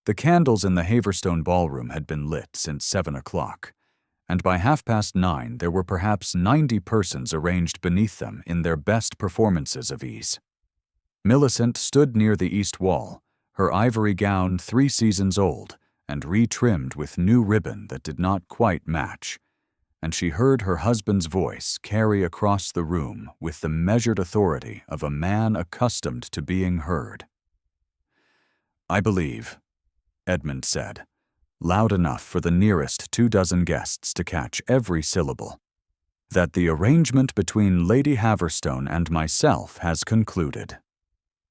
The candles in the Haverstone ballroom had been lit since 7 o'clock, and by 9:30 there were perhaps 90 persons arranged beneath them in their best performances of ease. Millicent stood near the east wall, her ivory gown 3 seasons old and retrimmed with new ribbon that did not quite match, and she heard her husband's voice carry across the room with the measured authority of a man accustomed to being heard. "I believe," Edmund said, loud enough for the nearest 24 guests to catch every syllable, "that the arrangement between Lady Haverstone and myself has concluded."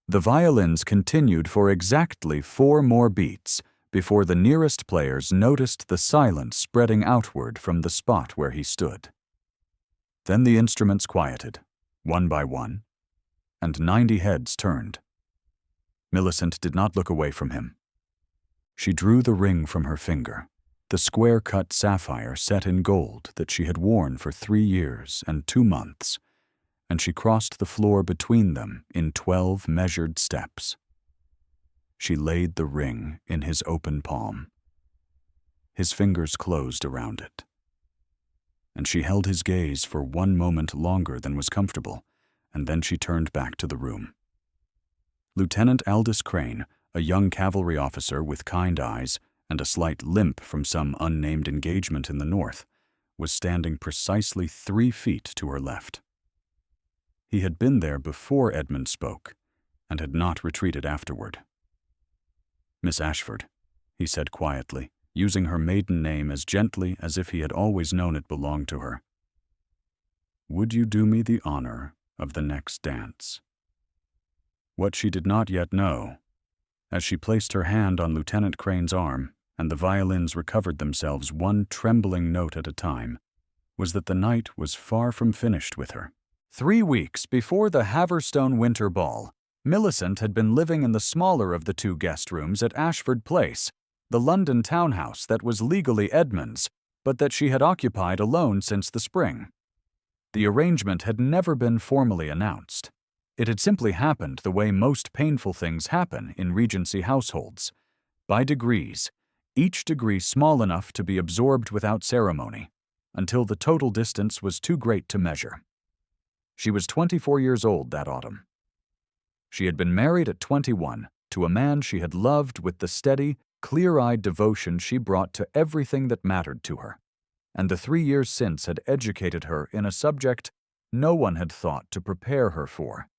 The violins continued for exactly 4 more beats before the nearest players noticed the silence spreading outward from the spot where he stood. Then the instruments quieted, one by one, and 90 heads turned. Millicent did not look away from him. She drew the ring from her finger, the square-cut sapphire set in gold that she had worn for 3 years and 2 months, and she crossed the floor between them in 12 measured steps. She laid the ring in his open palm. His fingers closed around it, and she held his gaze for 1 moment longer than was comfortable, and then she turned back to the room. Lieutenant Aldous Crane, a young cavalry officer with kind eyes and a slight limp from some unnamed engagement in the north, was standing precisely 3 feet to her left. He had been there before Edmund spoke, and had not retreated afterward. "Miss Ashford," he said quietly, using her maiden name as gently as if he had always known it belonged to her, "would you do me the honor of the next dance?" What she did not yet know, as she placed her hand on Lieutenant Crane's arm and the violins recovered themselves 1 trembling note at a time, was that the night was far from finished with her. 3 weeks before the Haverstone Winter Ball, Millicent had been living in the smaller of the 2 guest rooms at Ashford Place, the London townhouse that was legally Edmund's, but that she had occupied alone since the spring. The arrangement had never been formally announced. It had simply happened the way most painful things happen in Regency households, by degrees, each degree small enough to be absorbed without ceremony, until the total distance was too great to measure. She was 24 years old that autumn. She had been married at 21 to a man she had loved with the steady, clear-eyed devotion she brought to everything that mattered to her, and the 3 years since had educated her in a subject no one had thought to prepare her for: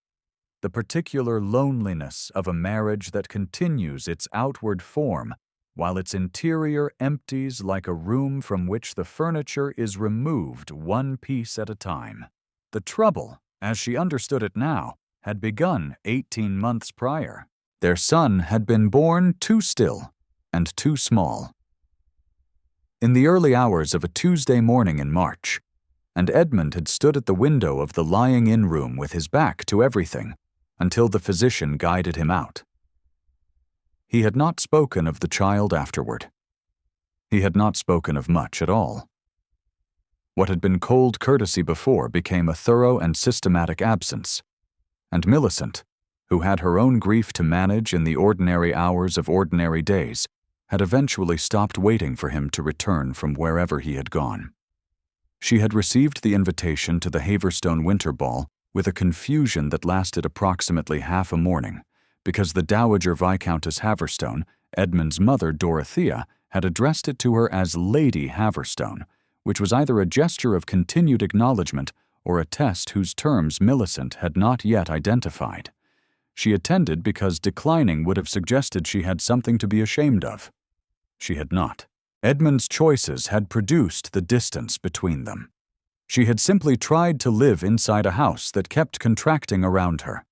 the particular loneliness of a marriage that continues its outward form while its interior empties like a room from which the furniture is removed 1 piece at a time. The trouble, as she understood it now, had begun 18 months prior. Their son had been born too still and too small. In the early hours of a Tuesday morning in March, and Edmund had stood at the window of the lying-in room with his back to everything until the physician guided him out. He had not spoken of the child afterward. He had not spoken of much at all. What had been cold courtesy before became a thorough and systematic absence, and Millicent, who had her own grief to manage in the ordinary hours of ordinary days, had eventually stopped waiting for him to return from wherever he had gone. She had received the invitation to the Haverstone Winter Ball with a confusion that lasted approximately half a morning, because the Dowager Viscountess Haverstone, Edmund's mother Dorothea, had addressed it to her as Lady Haverstone, which was either a gesture of continued acknowledgement or a test whose terms Millicent had not yet identified. She attended because declining would have suggested she had something to be ashamed of. She had not. Edmund's choices had produced the distance between them. She had simply tried to live inside a house that kept contracting around her.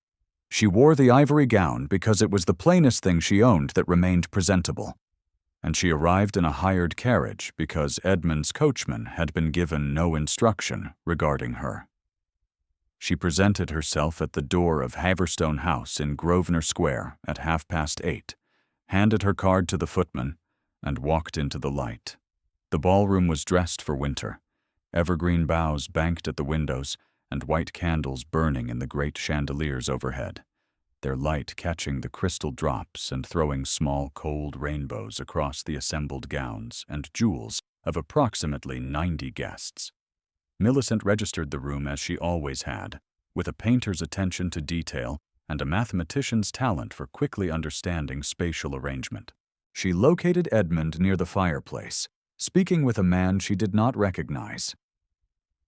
She wore the ivory gown because it was the plainest thing she owned that remained presentable, and she arrived in a hired carriage because Edmund's coachman had been given no instruction regarding her. She presented herself at the door of Haverstone House in Grosvenor Square at 8:30, handed her card to the footman, and walked into the light. The ballroom was dressed for winter, evergreen boughs banked at the windows and white candles burning in the great chandeliers overhead. their light catching the crystal drops and throwing small cold rainbows across the assembled gowns and jewels of approximately 90 guests. Millicent registered the room as she always had, with a painter's attention to detail and a mathematician's talent for quickly understanding spatial arrangement. She located Edmund near the fireplace, speaking with a man she did not recognize.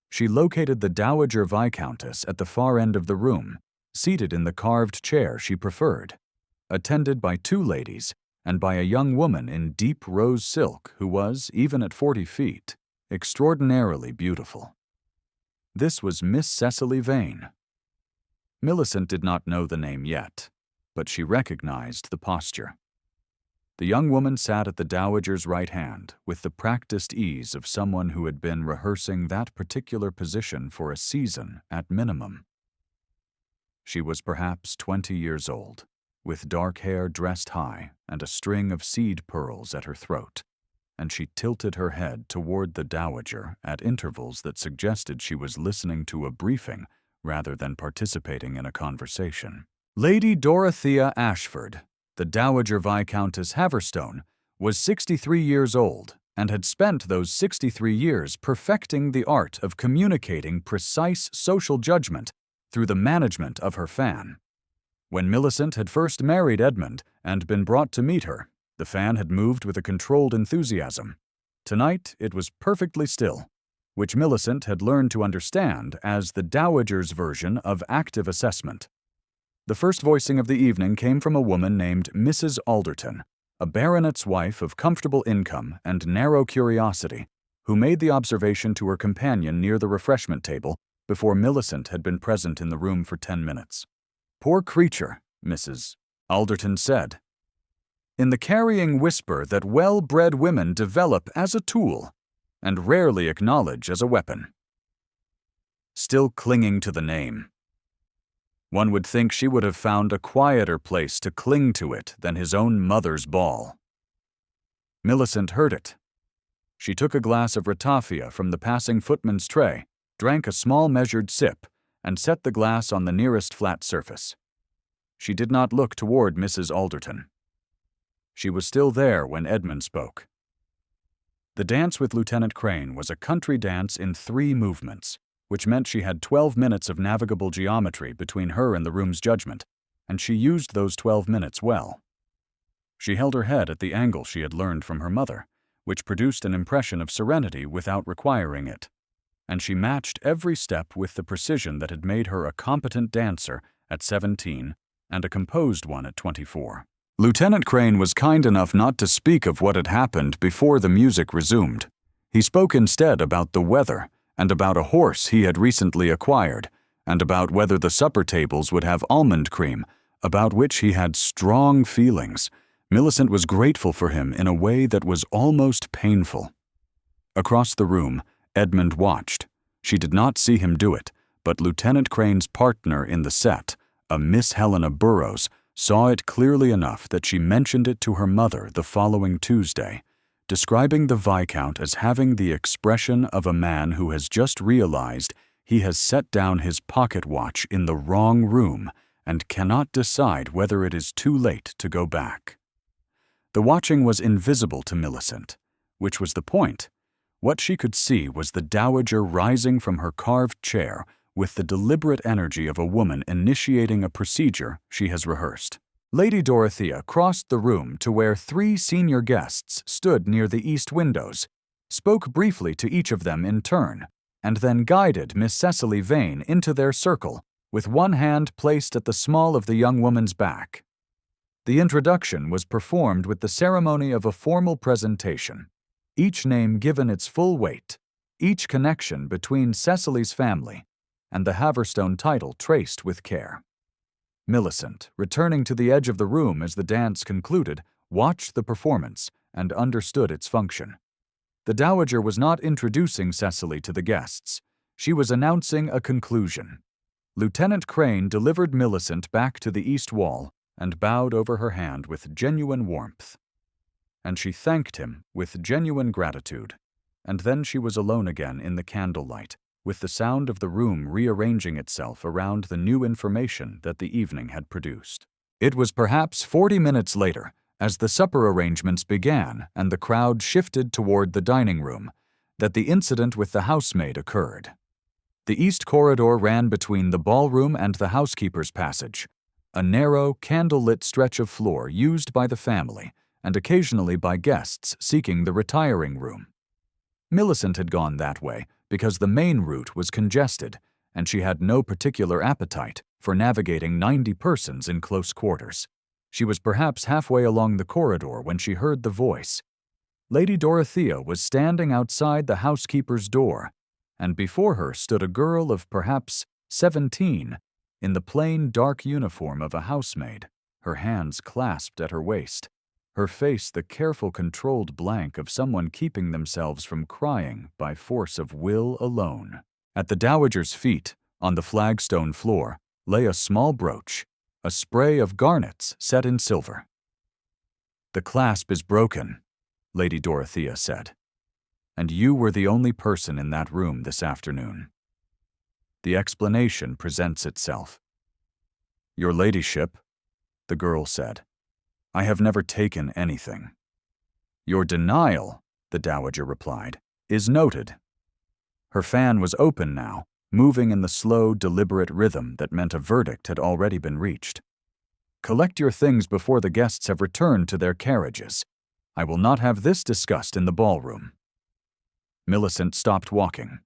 She located the Dowager Viscountess at the far end of the room, seated in the carved chair she preferred, attended by 2 ladies and by a young woman in deep rose silk who was, even at 40 feet, extraordinarily beautiful. This was Miss Cecily Vane. Millicent did not know the name yet, but she recognized the posture. The young woman sat at the dowager's right hand with the practiced ease of someone who had been rehearsing that particular position for a season at minimum. She was perhaps 20 years old, with dark hair dressed high and a string of seed pearls at her throat, and she tilted her head toward the dowager at intervals that suggested she was listening to a briefing rather than participating in a conversation. Lady Dorothea Ashford, the Dowager Viscountess Haverstone, was 63 years old and had spent those 63 years perfecting the art of communicating precise social judgment through the management of her fan. When Millicent had first married Edmund and been brought to meet her, the fan had moved with a controlled enthusiasm. Tonight it was perfectly still, which Millicent had learned to understand as the dowager's version of active assessment. The first voicing of the evening came from a woman named Mrs. Alderton, a baronet's wife of comfortable income and narrow curiosity, who made the observation to her companion near the refreshment table before Millicent had been present in the room for 10 minutes. "Poor creature," Mrs. Alderton said, in the carrying whisper that well-bred women develop as a tool and rarely acknowledge as a weapon. Still clinging to the name. One would think she would have found a quieter place to cling to it than his own mother's ball. Millicent heard it. She took a glass of ratafia from the passing footman's tray, drank a small measured sip, and set the glass on the nearest flat surface. She did not look toward Mrs. Alderton. She was still there when Edmund spoke. The dance with Lieutenant Crane was a country dance in 3 movements, which meant she had 12 minutes of navigable geometry between her and the room's judgment, and she used those 12 minutes well. She held her head at the angle she had learned from her mother, which produced an impression of serenity without requiring it, and she matched every step with the precision that had made her a competent dancer at 17 and a composed one at 24. Lieutenant Crane was kind enough not to speak of what had happened before the music resumed. He spoke instead about the weather and about a horse he had recently acquired, and about whether the supper tables would have almond cream, about which he had strong feelings. Millicent was grateful for him in a way that was almost painful. Across the room, Edmund watched. She did not see him do it, but Lieutenant Crane's partner in the set, a Miss Helena Burrows, saw it clearly enough that she mentioned it to her mother the following Tuesday, describing the Viscount as having the expression of a man who has just realized he has set down his pocket watch in the wrong room and cannot decide whether it is too late to go back. The watching was invisible to Millicent, which was the point. What she could see was the dowager rising from her carved chair with the deliberate energy of a woman initiating a procedure she has rehearsed. Lady Dorothea crossed the room to where 3 senior guests stood near the east windows, spoke briefly to each of them in turn, and then guided Miss Cecily Vane into their circle, with one hand placed at the small of the young woman's back. The introduction was performed with the ceremony of a formal presentation, each name given its full weight, each connection between Cecily's family and the Haverstone title traced with care. Millicent, returning to the edge of the room as the dance concluded, watched the performance and understood its function. The dowager was not introducing Cecily to the guests. She was announcing a conclusion. Lieutenant Crane delivered Millicent back to the east wall and bowed over her hand with genuine warmth. And she thanked him with genuine gratitude. And then she was alone again in the candlelight, with the sound of the room rearranging itself around the new information that the evening had produced. It was perhaps 40 minutes later, as the supper arrangements began and the crowd shifted toward the dining room, that the incident with the housemaid occurred. The east corridor ran between the ballroom and the housekeeper's passage, a narrow, candle-lit stretch of floor used by the family and occasionally by guests seeking the retiring room. Millicent had gone that way because the main route was congested, and she had no particular appetite for navigating 90 persons in close quarters. She was perhaps halfway along the corridor when she heard the voice. Lady Dorothea was standing outside the housekeeper's door, and before her stood a girl of perhaps 17, in the plain dark uniform of a housemaid, her hands clasped at her waist, her face the careful controlled blank of someone keeping themselves from crying by force of will alone. At the dowager's feet, on the flagstone floor, lay a small brooch, a spray of garnets set in silver. "The clasp is broken," Lady Dorothea said, "and you were the only person in that room this afternoon. The explanation presents itself." "Your ladyship," the girl said, "I have never taken anything." "Your denial," the dowager replied, "is noted." Her fan was open now, moving in the slow, deliberate rhythm that meant a verdict had already been reached. "Collect your things before the guests have returned to their carriages. I will not have this discussed in the ballroom." Millicent stopped walking.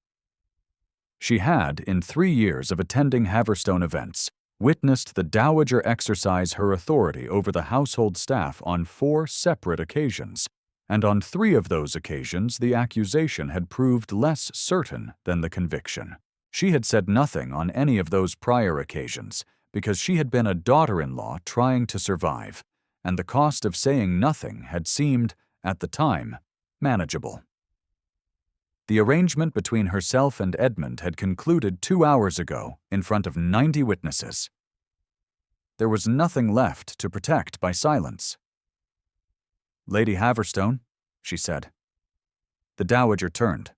She had, in 3 years of attending Haverstone events, witnessed the dowager exercise her authority over the household staff on 4 separate occasions, and on 3 of those occasions the accusation had proved less certain than the conviction. She had said nothing on any of those prior occasions because she had been a daughter-in-law trying to survive, and the cost of saying nothing had seemed, at the time, manageable. The arrangement between herself and Edmund had concluded 2 hours ago in front of 90 witnesses. There was nothing left to protect by silence. "Lady Haverstone," she said. The dowager turned.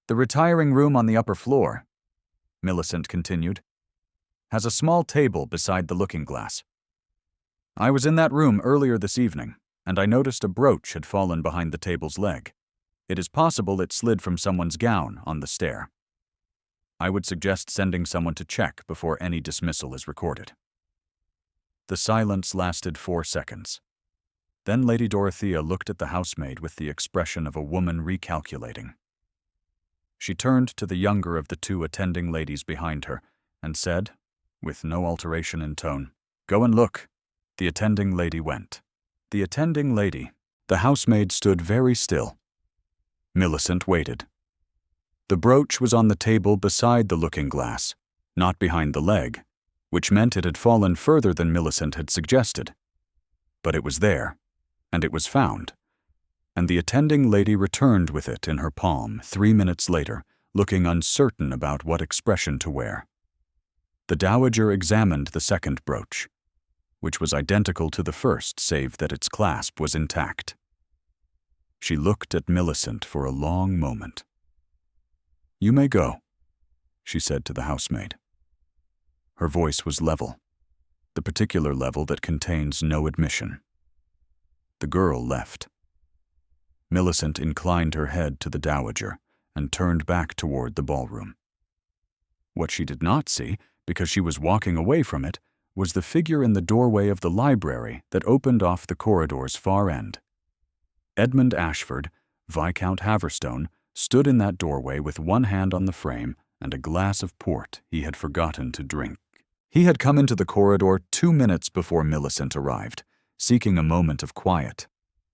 "The retiring room on the upper floor," Millicent continued, "has a small table beside the looking-glass. I was in that room earlier this evening, and I noticed a brooch had fallen behind the table's leg. It is possible it slid from someone's gown on the stair. I would suggest sending someone to check before any dismissal is recorded." The silence lasted 4 seconds. Then Lady Dorothea looked at the housemaid with the expression of a woman recalculating. She turned to the younger of the 2 attending ladies behind her and said, with no alteration in tone, "Go and look." The attending lady went. The attending lady, the housemaid, stood very still. Millicent waited. The brooch was on the table beside the looking-glass, not behind the leg, which meant it had fallen further than Millicent had suggested. But it was there, and it was found, and the attending lady returned with it in her palm 3 minutes later, looking uncertain about what expression to wear. The dowager examined the second brooch, which was identical to the first save that its clasp was intact. She looked at Millicent for a long moment. "You may go," she said to the housemaid. Her voice was level, the particular level that contains no admission. The girl left. Millicent inclined her head to the dowager and turned back toward the ballroom. What she did not see, because she was walking away from it, was the figure in the doorway of the library that opened off the corridor's far end. Edmund Ashford, Viscount Haverstone, stood in that doorway with one hand on the frame and a glass of port he had forgotten to drink. He had come into the corridor 2 minutes before Millicent arrived, seeking a moment of quiet,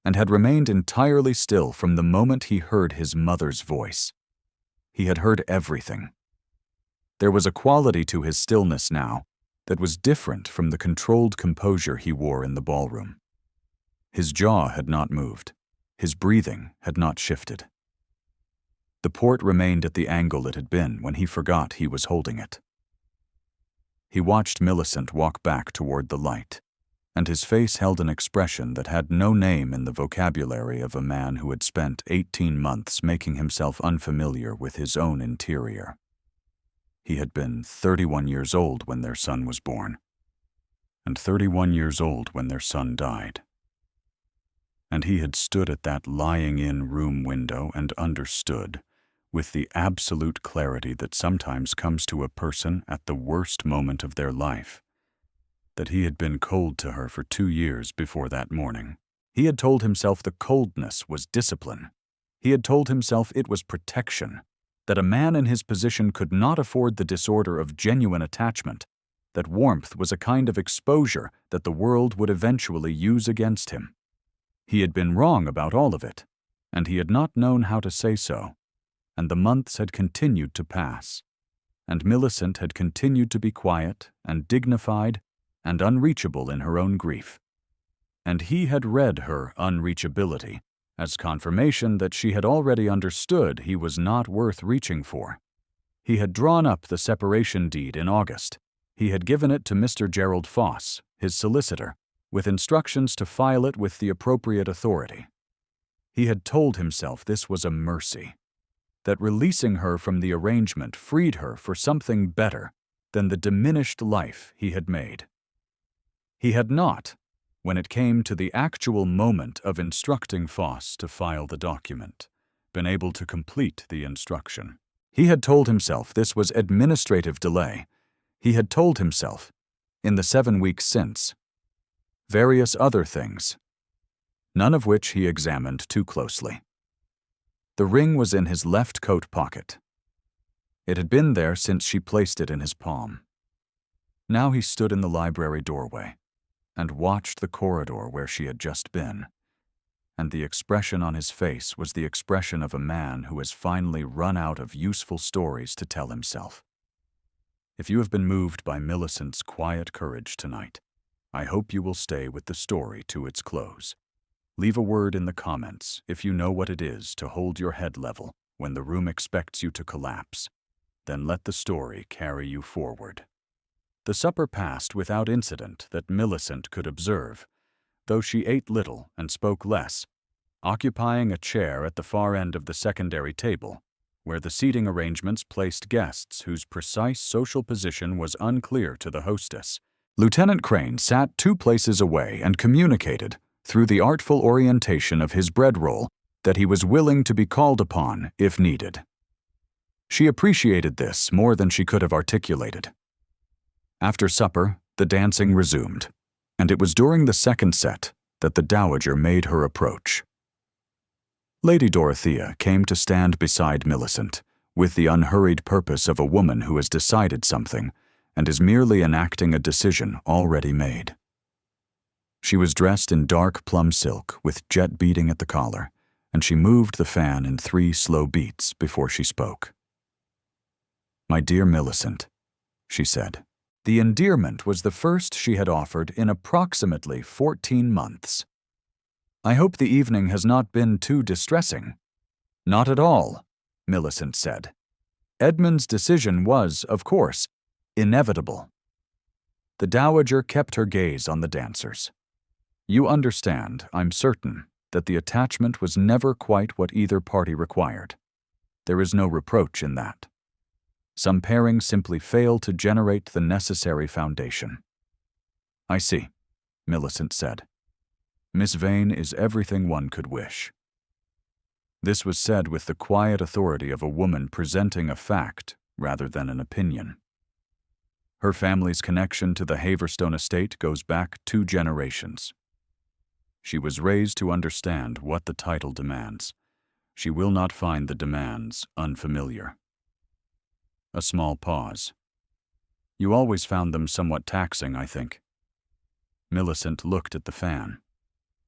and had remained entirely still from the moment he heard his mother's voice. He had heard everything. There was a quality to his stillness now that was different from the controlled composure he wore in the ballroom. His jaw had not moved. His breathing had not shifted. The port remained at the angle it had been when he forgot he was holding it. He watched Millicent walk back toward the light, and his face held an expression that had no name in the vocabulary of a man who had spent 18 months making himself unfamiliar with his own interior. He had been 31 years old when their son was born, and 31 years old when their son died. And he had stood at that lying-in room window and understood, with the absolute clarity that sometimes comes to a person at the worst moment of their life, that he had been cold to her for 2 years before that morning. He had told himself the coldness was discipline. He had told himself it was protection, that a man in his position could not afford the disorder of genuine attachment, that warmth was a kind of exposure that the world would eventually use against him. He had been wrong about all of it, and he had not known how to say so, and the months had continued to pass, and Millicent had continued to be quiet and dignified and unreachable in her own grief. And he had read her unreachability as confirmation that she had already understood he was not worth reaching for. He had drawn up the separation deed in August. He had given it to Mr. Gerald Foss, his solicitor, with instructions to file it with the appropriate authority. He had told himself this was a mercy, that releasing her from the arrangement freed her for something better than the diminished life he had made. He had not, when it came to the actual moment of instructing Foss to file the document, been able to complete the instruction. He had told himself this was administrative delay. He had told himself, in the 7 weeks since, various other things, none of which he examined too closely. The ring was in his left coat pocket. It had been there since she placed it in his palm. Now he stood in the library doorway and watched the corridor where she had just been, and the expression on his face was the expression of a man who has finally run out of useful stories to tell himself. If you have been moved by Millicent's quiet courage tonight, I hope you will stay with the story to its close. Leave a word in the comments if you know what it is to hold your head level when the room expects you to collapse. Then let the story carry you forward. The supper passed without incident that Millicent could observe, though she ate little and spoke less, occupying a chair at the far end of the secondary table, where the seating arrangements placed guests whose precise social position was unclear to the hostess. Lieutenant Crane sat 2 places away and communicated, through the artful orientation of his bread roll, that he was willing to be called upon if needed. She appreciated this more than she could have articulated. After supper, the dancing resumed, and it was during the second set that the Dowager made her approach. Lady Dorothea came to stand beside Millicent, with the unhurried purpose of a woman who has decided something and is merely enacting a decision already made. She was dressed in dark plum silk with jet beading at the collar, and she moved the fan in 3 slow beats before she spoke. "My dear Millicent," she said. The endearment was the first she had offered in approximately 14 months. "I hope the evening has not been too distressing." "Not at all," Millicent said. "Edmund's decision was, of course, inevitable." The Dowager kept her gaze on the dancers. "You understand, I'm certain, that the attachment was never quite what either party required. There is no reproach in that. Some pairings simply fail to generate the necessary foundation." "I see," Millicent said. "Miss Vane is everything one could wish." This was said with the quiet authority of a woman presenting a fact rather than an opinion. Her family's connection to the Haverstone estate goes back 2 generations. She was raised to understand what the title demands. She will not find the demands unfamiliar. A small pause. "You always found them somewhat taxing, I think." Millicent looked at the fan.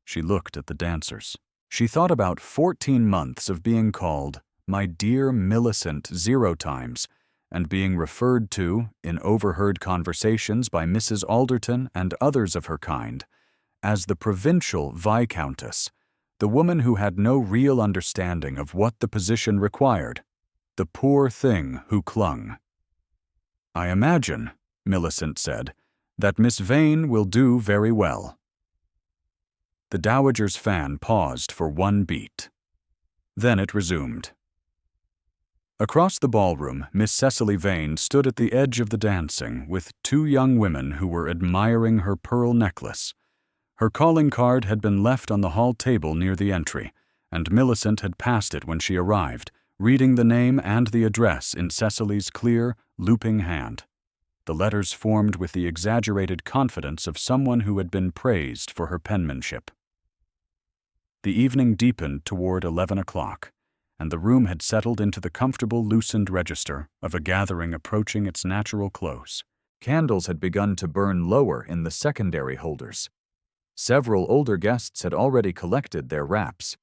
She looked at the dancers. She thought about 14 months of being called "my dear Millicent" 0 times, and being referred to, in overheard conversations by Mrs. Alderton and others of her kind, as the provincial Viscountess, the woman who had no real understanding of what the position required, the poor thing who clung. "I imagine," Millicent said, "that Miss Vane will do very well." The dowager's fan paused for one beat. Then it resumed. Across the ballroom, Miss Cecily Vane stood at the edge of the dancing with two young women who were admiring her pearl necklace. Her calling card had been left on the hall table near the entry, and Millicent had passed it when she arrived, reading the name and the address in Cecily's clear, looping hand. The letters formed with the exaggerated confidence of someone who had been praised for her penmanship. The evening deepened toward 11 o'clock, and the room had settled into the comfortable, loosened register of a gathering approaching its natural close. Candles had begun to burn lower in the secondary holders. Several older guests had already collected their wraps.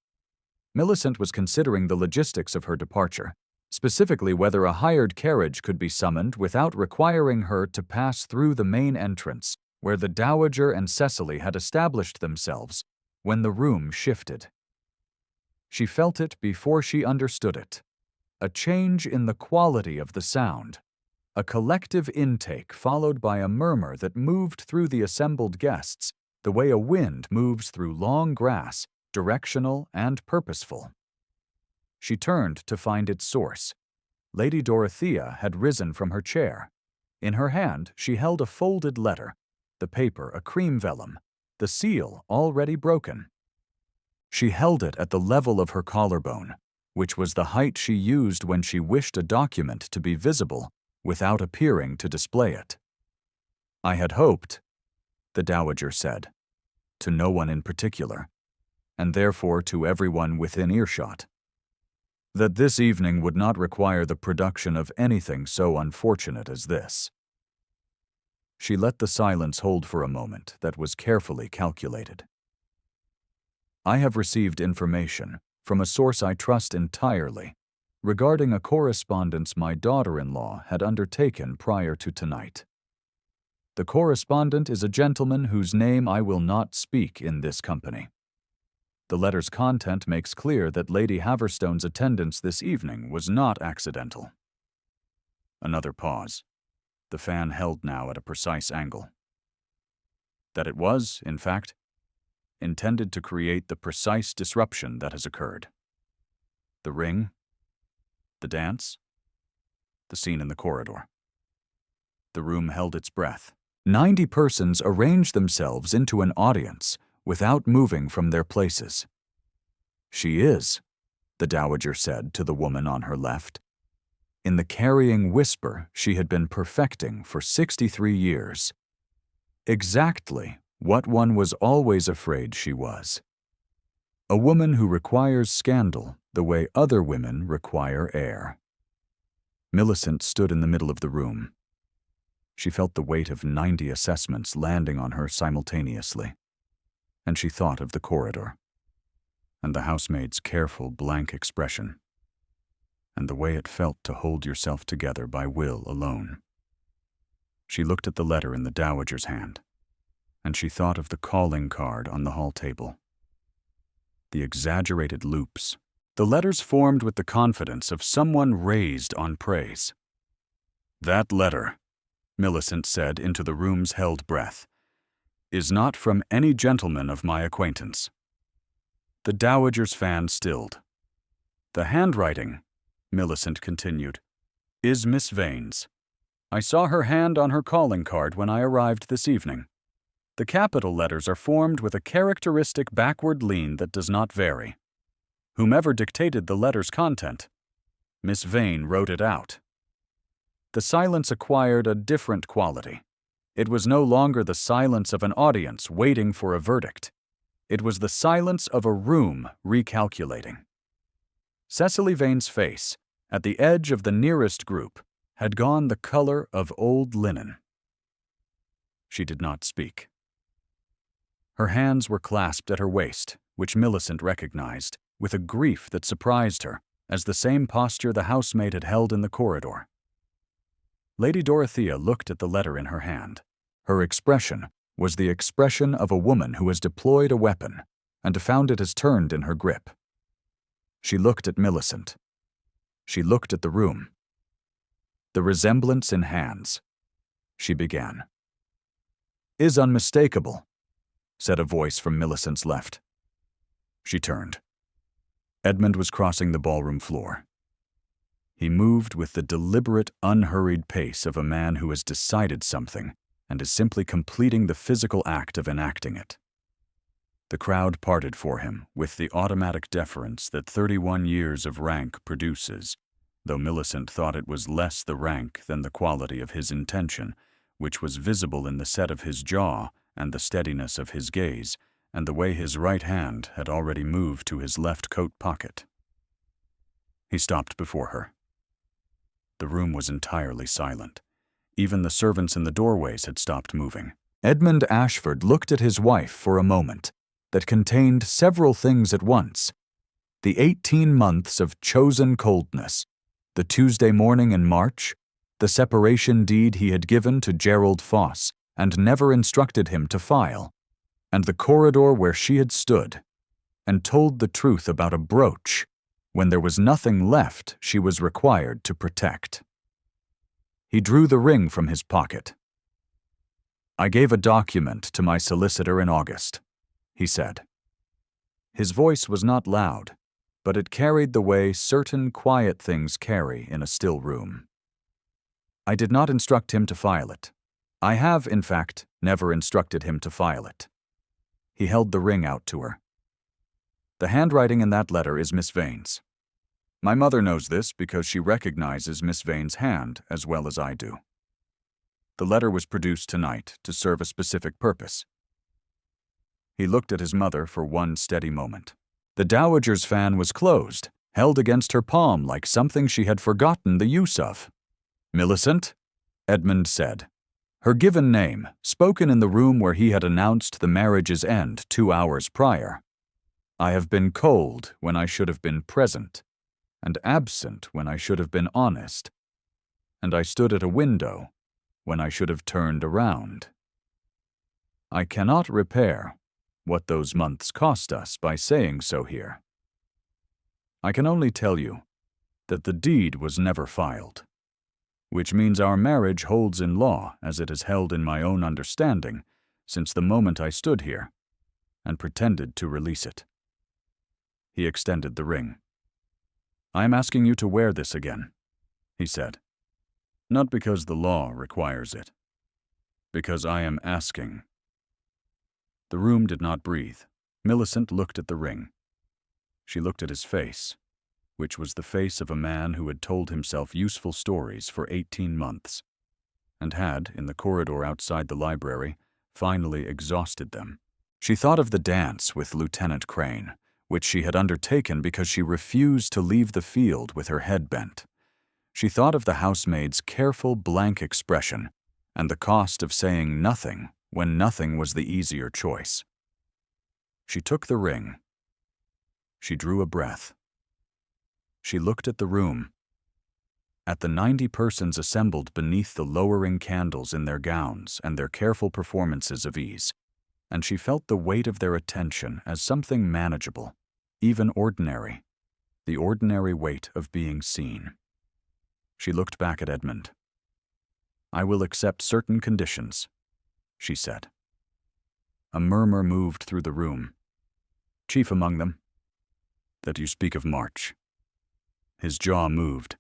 Millicent was considering the logistics of her departure, specifically whether a hired carriage could be summoned without requiring her to pass through the main entrance, where the Dowager and Cecily had established themselves, when the room shifted. She felt it before she understood it. A change in the quality of the sound. A collective intake followed by a murmur that moved through the assembled guests, the way a wind moves through long grass, directional and purposeful. She turned to find its source. Lady Dorothea had risen from her chair. In her hand, she held a folded letter, the paper a cream vellum, the seal already broken. She held it at the level of her collarbone, which was the height she used when she wished a document to be visible without appearing to display it. "I had hoped," the Dowager said, to no one in particular, and therefore to everyone within earshot, "that this evening would not require the production of anything so unfortunate as this." She let the silence hold for a moment that was carefully calculated. "I have received information from a source I trust entirely regarding a correspondence my daughter-in-law had undertaken prior to tonight. The correspondent is a gentleman whose name I will not speak in this company. The letter's content makes clear that Lady Haverstone's attendance this evening was not accidental." Another pause, the fan held now at a precise angle. "That it was, in fact, intended to create the precise disruption that has occurred. The ring, the dance, the scene in the corridor." The room held its breath. 90 persons arranged themselves into an audience without moving from their places. "She is," the Dowager said to the woman on her left, in the carrying whisper she had been perfecting for 63 years. Exactly what one was always afraid she was. A woman who requires scandal the way other women require air. Millicent stood in the middle of the room. She felt the weight of 90 assessments landing on her simultaneously, and she thought of the corridor, and the housemaid's careful blank expression, and the way it felt to hold yourself together by will alone. She looked at the letter in the Dowager's hand, and she thought of the calling card on the hall table. The exaggerated loops, the letters formed with the confidence of someone raised on praise. "That letter," Millicent said into the room's held breath, "is not from any gentleman of my acquaintance." The Dowager's fan stilled. "The handwriting," Millicent continued, "is Miss Vane's. I saw her hand on her calling card when I arrived this evening. The capital letters are formed with a characteristic backward lean that does not vary. Whomever dictated the letter's content, Miss Vane wrote it out." The silence acquired a different quality. It was no longer the silence of an audience waiting for a verdict. It was the silence of a room recalculating. Cecily Vane's face, at the edge of the nearest group, had gone the color of old linen. She did not speak. Her hands were clasped at her waist, which Millicent recognized, with a grief that surprised her, as the same posture the housemaid had held in the corridor. Lady Dorothea looked at the letter in her hand. Her expression was the expression of a woman who has deployed a weapon and found it has turned in her grip. She looked at Millicent. She looked at the room. The resemblance in hands. She began. "Is unmistakable," said a voice from Millicent's left. She turned. Edmund was crossing the ballroom floor. He moved with the deliberate, unhurried pace of a man who has decided something and is simply completing the physical act of enacting it. The crowd parted for him with the automatic deference that 31 years of rank produces, though Millicent thought it was less the rank than the quality of his intention, which was visible in the set of his jaw and the steadiness of his gaze, and the way his right hand had already moved to his left coat pocket. He stopped before her. The room was entirely silent. Even the servants in the doorways had stopped moving. Edmund Ashford looked at his wife for a moment that contained several things at once. The 18 months of chosen coldness, the Tuesday morning in March, the separation deed he had given to Gerald Foss and never instructed him to file, and the corridor where she had stood and told the truth about a brooch when there was nothing left she was required to protect. He drew the ring from his pocket. "I gave a document to my solicitor in August," he said. His voice was not loud, but it carried the way certain quiet things carry in a still room. "I did not instruct him to file it. I have, in fact, never instructed him to file it." He held the ring out to her. "The handwriting in that letter is Miss Vane's. My mother knows this because she recognizes Miss Vane's hand as well as I do. The letter was produced tonight to serve a specific purpose." He looked at his mother for one steady moment. The dowager's fan was closed, held against her palm like something she had forgotten the use of. "Millicent," Edmund said. Her given name, spoken in the room where he had announced the marriage's end 2 hours prior. "I have been cold when I should have been present, and absent when I should have been honest, and I stood at a window when I should have turned around. I cannot repair what those months cost us by saying so here. I can only tell you that the deed was never filed, which means our marriage holds in law as it has held in my own understanding since the moment I stood here and pretended to release it." He extended the ring. "I am asking you to wear this again," he said. "Not because the law requires it, because I am asking." The room did not breathe. Millicent looked at the ring. She looked at his face, which was the face of a man who had told himself useful stories for 18 months, and had, in the corridor outside the library, finally exhausted them. She thought of the dance with Lieutenant Crane, which she had undertaken because she refused to leave the field with her head bent. She thought of the housemaid's careful blank expression and the cost of saying nothing when nothing was the easier choice. She took the ring. She drew a breath. She looked at the room, at the 90 persons assembled beneath the lowering candles in their gowns and their careful performances of ease, and she felt the weight of their attention as something manageable, even ordinary, the ordinary weight of being seen. She looked back at Edmund. "I will accept certain conditions," she said. A murmur moved through the room. "Chief among them, that you speak of March." His jaw moved.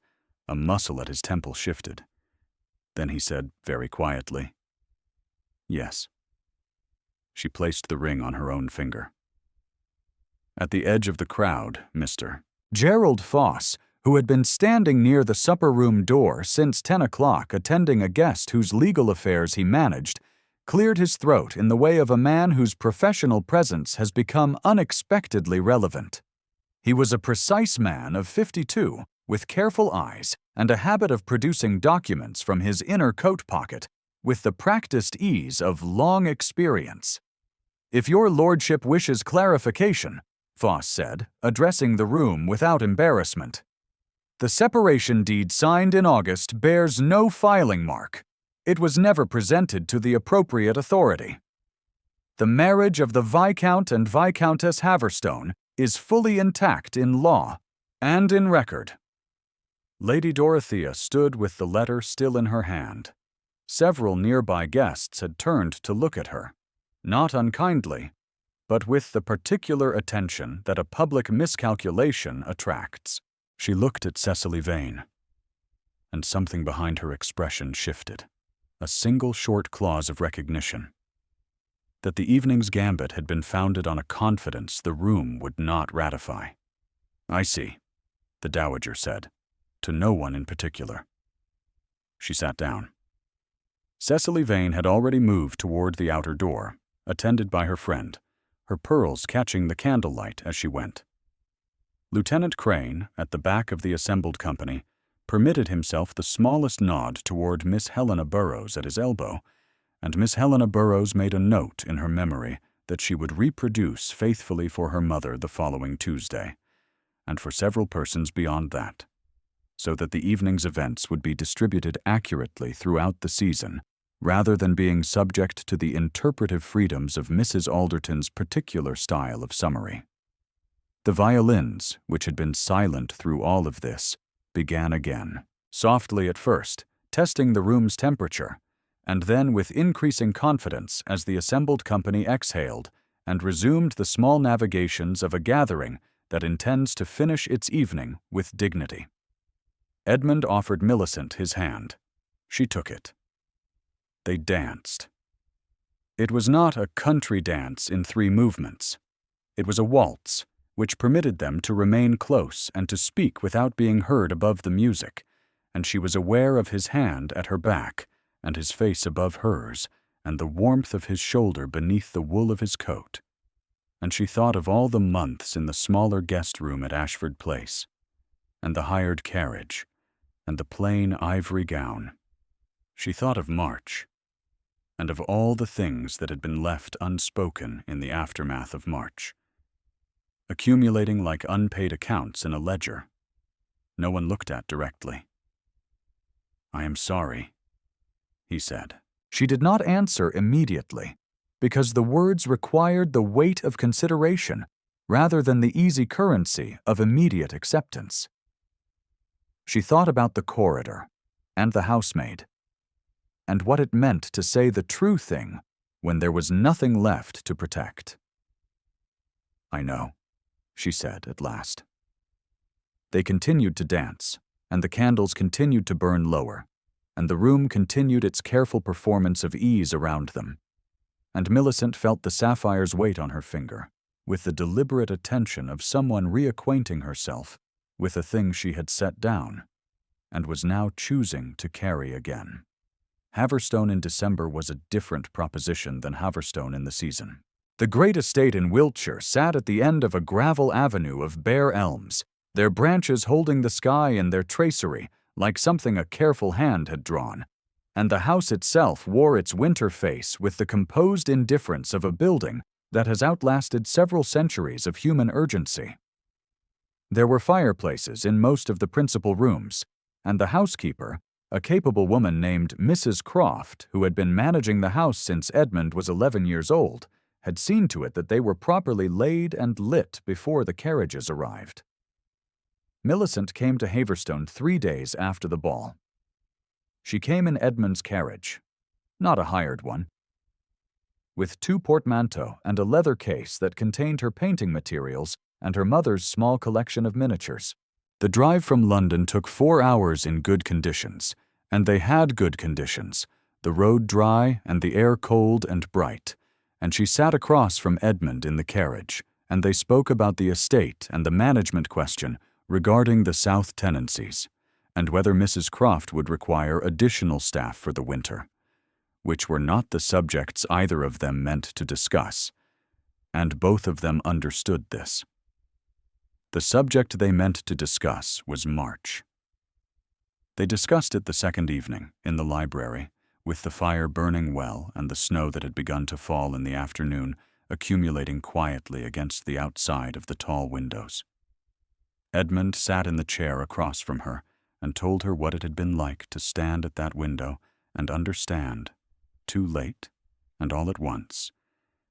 A muscle at his temple shifted. Then he said, very quietly, "Yes." She placed the ring on her own finger. At the edge of the crowd, Mr. Gerald Foss, who had been standing near the supper room door since 10 o'clock attending a guest whose legal affairs he managed, cleared his throat in the way of a man whose professional presence has become unexpectedly relevant. He was a precise man of 52, with careful eyes and a habit of producing documents from his inner coat pocket with the practiced ease of long experience. "If your lordship wishes clarification," Foss said, addressing the room without embarrassment, "the separation deed signed in August bears no filing mark. It was never presented to the appropriate authority. The marriage of the Viscount and Viscountess Haverstone is fully intact in law and in record." Lady Dorothea stood with the letter still in her hand. Several nearby guests had turned to look at her, not unkindly, but with the particular attention that a public miscalculation attracts. She looked at Cecily Vane, and something behind her expression shifted. A single short clause of recognition. That the evening's gambit had been founded on a confidence the room would not ratify. "I see," the dowager said, to no one in particular. She sat down. Cecily Vane had already moved toward the outer door, attended by her friend, her pearls catching the candlelight as she went. Lieutenant Crane, at the back of the assembled company, permitted himself the smallest nod toward Miss Helena Burrows at his elbow, and Miss Helena Burrows made a note in her memory that she would reproduce faithfully for her mother the following Tuesday, and for several persons beyond that, so that the evening's events would be distributed accurately throughout the season, rather than being subject to the interpretive freedoms of Mrs. Alderton's particular style of summary. The violins, which had been silent through all of this, began again, softly at first, testing the room's temperature, and then with increasing confidence as the assembled company exhaled and resumed the small navigations of a gathering that intends to finish its evening with dignity. Edmund offered Millicent his hand. She took it. They danced. It was not a country dance in 3 movements. It was a waltz, which permitted them to remain close and to speak without being heard above the music, and she was aware of his hand at her back, and his face above hers, and the warmth of his shoulder beneath the wool of his coat. And she thought of all the months in the smaller guest room at Ashford Place, and the hired carriage, and the plain ivory gown. She thought of March, and of all the things that had been left unspoken in the aftermath of March, accumulating like unpaid accounts in a ledger. No one looked at directly. "I am sorry," he said. She did not answer immediately, because the words required the weight of consideration rather than the easy currency of immediate acceptance. She thought about the corridor and the housemaid, and what it meant to say the true thing when there was nothing left to protect. "I know," she said at last. They continued to dance, and the candles continued to burn lower, and the room continued its careful performance of ease around them, and Millicent felt the sapphire's weight on her finger, with the deliberate attention of someone reacquainting herself with a thing she had set down, and was now choosing to carry again. Haverstone in December was a different proposition than Haverstone in the season. The great estate in Wiltshire sat at the end of a gravel avenue of bare elms, their branches holding the sky in their tracery like something a careful hand had drawn, and the house itself wore its winter face with the composed indifference of a building that has outlasted several centuries of human urgency. There were fireplaces in most of the principal rooms, and the housekeeper, a capable woman named Mrs. Croft, who had been managing the house since Edmund was 11 years old, had seen to it that they were properly laid and lit before the carriages arrived. Millicent came to Haverstone 3 days after the ball. She came in Edmund's carriage, not a hired one, with 2 portmanteaux and a leather case that contained her painting materials and her mother's small collection of miniatures. The drive from London took 4 hours in good conditions, and they had good conditions, the road dry and the air cold and bright, and she sat across from Edmund in the carriage, and they spoke about the estate and the management question regarding the south tenancies, and whether Mrs. Croft would require additional staff for the winter, which were not the subjects either of them meant to discuss, and both of them understood this. The subject they meant to discuss was March. They discussed it the second evening, in the library, with the fire burning well and the snow that had begun to fall in the afternoon accumulating quietly against the outside of the tall windows. Edmund sat in the chair across from her and told her what it had been like to stand at that window and understand, too late and all at once,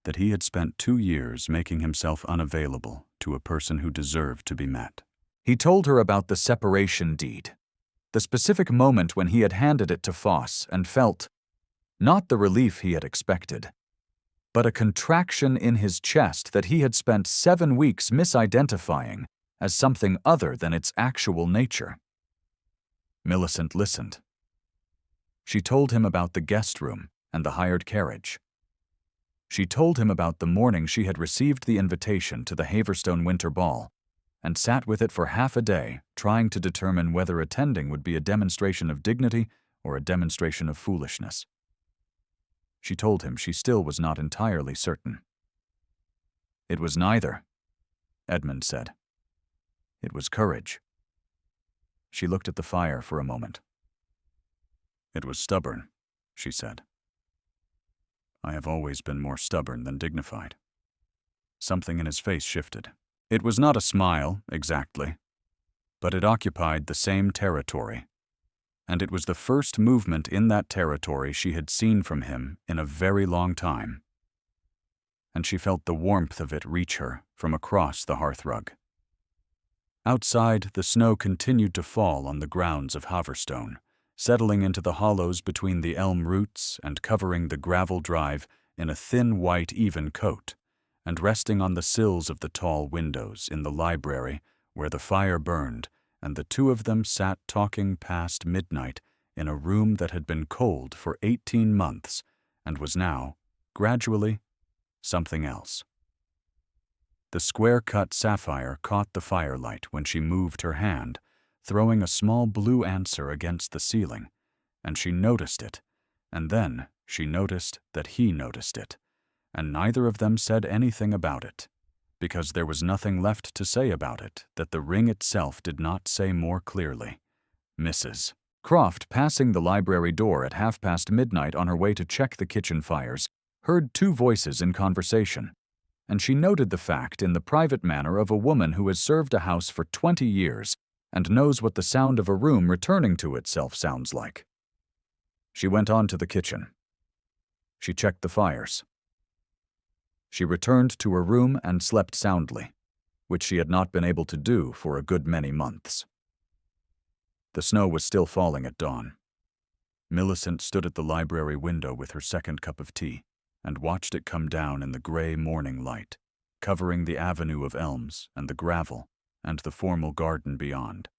that he had spent 2 years making himself unavailable to a person who deserved to be met. He told her about the separation deed, the specific moment when he had handed it to Foss and felt, not the relief he had expected, but a contraction in his chest that he had spent 7 weeks misidentifying as something other than its actual nature. Millicent listened. She told him about the guest room and the hired carriage. She told him about the morning she had received the invitation to the Haverstone Winter Ball and sat with it for half a day, trying to determine whether attending would be a demonstration of dignity or a demonstration of foolishness. She told him she still was not entirely certain. "It was neither," Edmund said. "It was courage." She looked at the fire for a moment. "It was stubborn," she said. "I have always been more stubborn than dignified." Something in his face shifted. It was not a smile, exactly, but it occupied the same territory, and it was the first movement in that territory she had seen from him in a very long time. And she felt the warmth of it reach her from across the hearthrug. Outside, the snow continued to fall on the grounds of Haverstone, settling into the hollows between the elm roots and covering the gravel drive in a thin white even coat, and resting on the sills of the tall windows in the library where the fire burned, and the two of them sat talking past midnight in a room that had been cold for 18 months and was now, gradually, something else. The square-cut sapphire caught the firelight when she moved her hand, throwing a small blue answer against the ceiling, and she noticed it, and then she noticed that he noticed it, and neither of them said anything about it, because there was nothing left to say about it that the ring itself did not say more clearly. Mrs. Croft, passing the library door at midnight on her way to check the kitchen fires, heard two voices in conversation, and she noted the fact in the private manner of a woman who has served a house for 20 years and knows what the sound of a room returning to itself sounds like. She went on to the kitchen. She checked the fires. She returned to her room and slept soundly, which she had not been able to do for a good many months. The snow was still falling at dawn. Millicent stood at the library window with her second cup of tea and watched it come down in the gray morning light, covering the avenue of elms and the gravel and the formal garden beyond,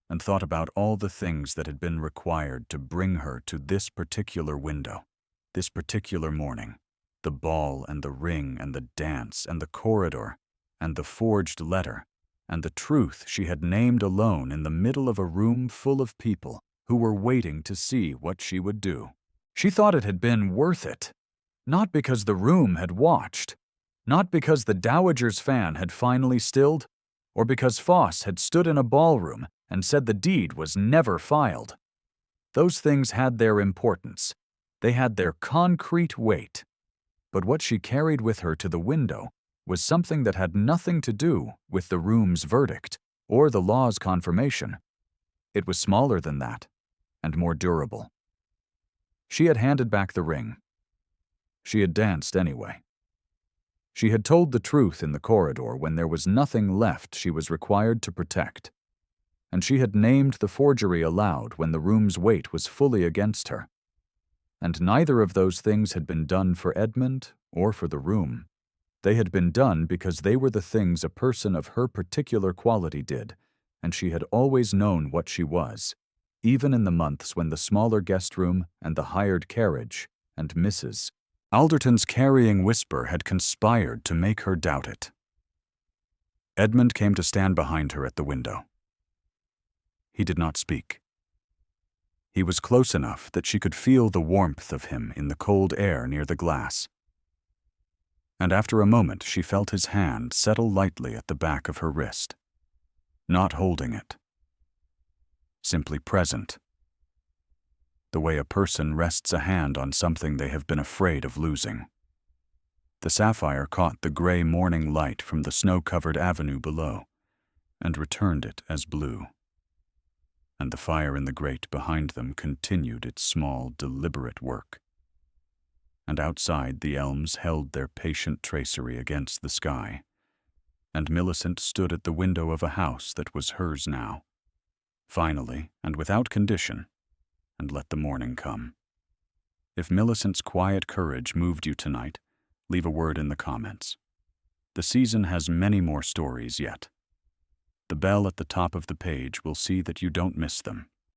and thought about all the things that had been required to bring her to this particular window, this particular morning, the ball and the ring and the dance and the corridor and the forged letter and the truth she had named alone in the middle of a room full of people who were waiting to see what she would do. She thought it had been worth it, not because the room had watched, not because the Dowager's fan had finally stilled, or because Foss had stood in a ballroom and said the deed was never filed. Those things had their importance. They had their concrete weight. But what she carried with her to the window was something that had nothing to do with the room's verdict or the law's confirmation. It was smaller than that, and more durable. She had handed back the ring. She had danced anyway. She had told the truth in the corridor when there was nothing left she was required to protect, and she had named the forgery aloud when the room's weight was fully against her. And neither of those things had been done for Edmund or for the room. They had been done because they were the things a person of her particular quality did, and she had always known what she was, even in the months when the smaller guest room and the hired carriage and Mrs. Alderton's carrying whisper had conspired to make her doubt it. Edmund came to stand behind her at the window. He did not speak. He was close enough that she could feel the warmth of him in the cold air near the glass. And after a moment she felt his hand settle lightly at the back of her wrist, not holding it, simply present, the way a person rests a hand on something they have been afraid of losing. The sapphire caught the gray morning light from the snow-covered avenue below and returned it as blue. And the fire in the grate behind them continued its small, deliberate work. And outside the elms held their patient tracery against the sky, and Millicent stood at the window of a house that was hers now, finally and without condition, and let the morning come. If Millicent's quiet courage moved you tonight, leave a word in the comments. The season has many more stories yet. The bell at the top of the page will see that you don't miss them.